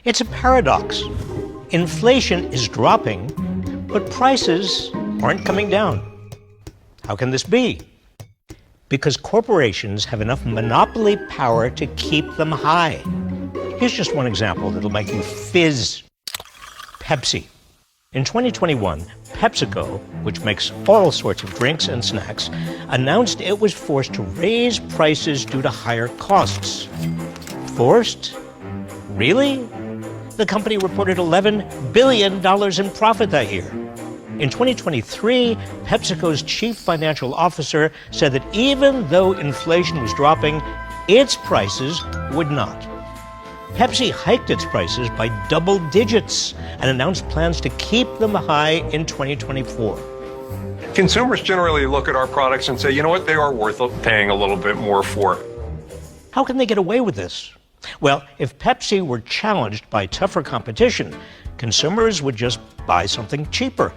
It's a paradox. Inflation is dropping, but prices aren't coming down. How can this be? Because corporations have enough monopoly power to keep them high. Here's just one example that'll make you fizz. Pepsi. In 2021, PepsiCo, which makes all sorts of drinks and snacks, announced it was forced to raise prices due to higher costs. Forced? Really? The company reported $11 billion in profit that year. In 2023, PepsiCo's chief financial officer said that even though inflation was dropping, its prices would not. Pepsi hiked its prices by double digits and announced plans to keep them high in 2024. Consumers generally look at our products and say, you know what, they are worth paying a little bit more for. How can they get away with this? Well, if Pepsi were challenged by tougher competition, consumers would just buy something cheaper.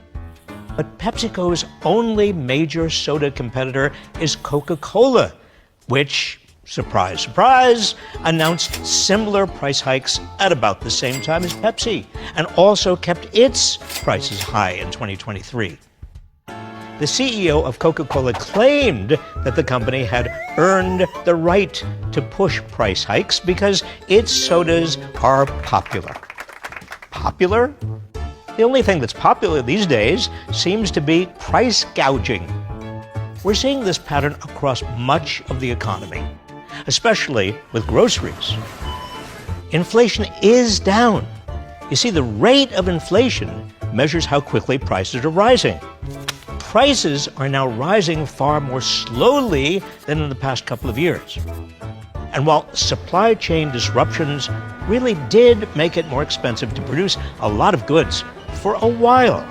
But PepsiCo's only major soda competitor is Coca-Cola, which, surprise, surprise, announced similar price hikes at about the same time as Pepsi, and also kept its prices high in 2023. The CEO of Coca-Cola claimed that the company had earned the right to push price hikes because its sodas are popular. Popular? The only thing that's popular these days seems to be price gouging. We're seeing this pattern across much of the economy, especially with groceries. Inflation is down. You see, the rate of inflation measures how quickly prices are rising. Prices are now rising far more slowly than in the past couple of years. And while supply chain disruptions really did make it more expensive to produce a lot of goods for a while,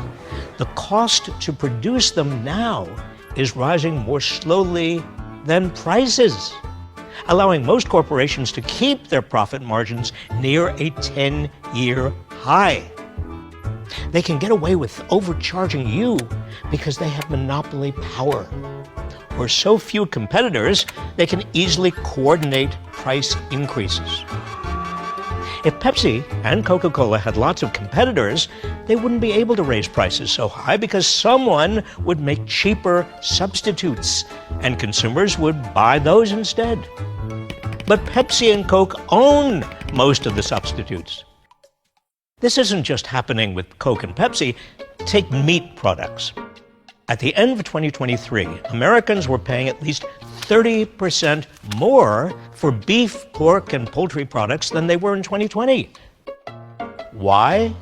the cost to produce them now is rising more slowly than prices, allowing most corporations to keep their profit margins near a 10-year high. They can get away with overcharging you because they have monopoly power. Or so few competitors, they can easily coordinate price increases. If Pepsi and Coca-Cola had lots of competitors, they wouldn't be able to raise prices so high because someone would make cheaper substitutes, and consumers would buy those instead. But Pepsi and Coke own most of the substitutes. This isn't just happening with Coke and Pepsi. Take meat products. At the end of 2023, Americans were paying at least 30% more for beef, pork, and poultry products than they were in 2020. Why?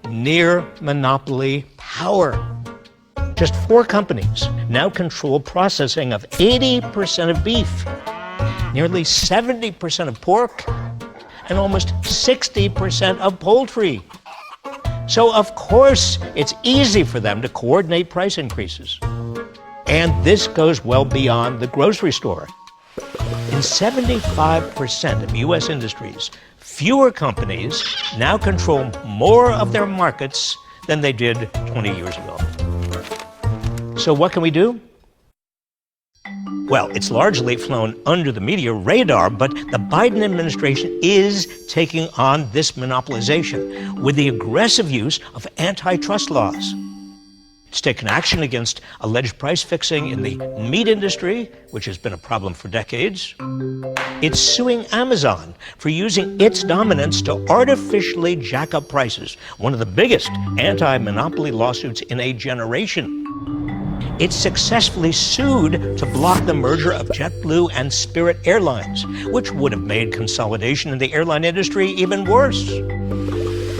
Near monopoly power. Just 4 companies now control processing of 80% of beef, nearly 70% of pork, and almost 60% of poultry. So of course, it's easy for them to coordinate price increases. And this goes well beyond the grocery store. In 75% of U.S. industries, fewer companies now control more of their markets than they did 20 years ago. So what can we do? Well, it's largely flown under the media radar, but the Biden administration is taking on this monopolization with the aggressive use of antitrust laws. It's taken action against alleged price fixing in the meat industry, which has been a problem for decades. It's suing Amazon for using its dominance to artificially jack up prices, one of the biggest anti-monopoly lawsuits in a generation. It successfully sued to block the merger of JetBlue and Spirit Airlines, which would have made consolidation in the airline industry even worse.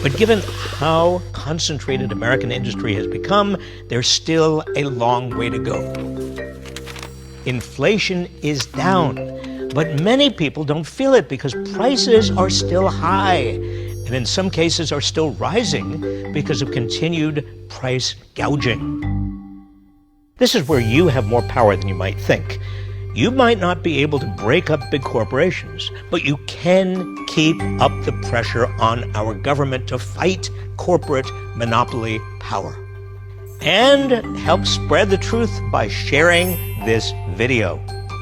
But given how concentrated American industry has become, there's still a long way to go. Inflation is down, but many people don't feel it because prices are still high, and in some cases are still rising because of continued price gouging. This is where you have more power than you might think. You might not be able to break up big corporations, but you can keep up the pressure on our government to fight corporate monopoly power. And help spread the truth by sharing this video.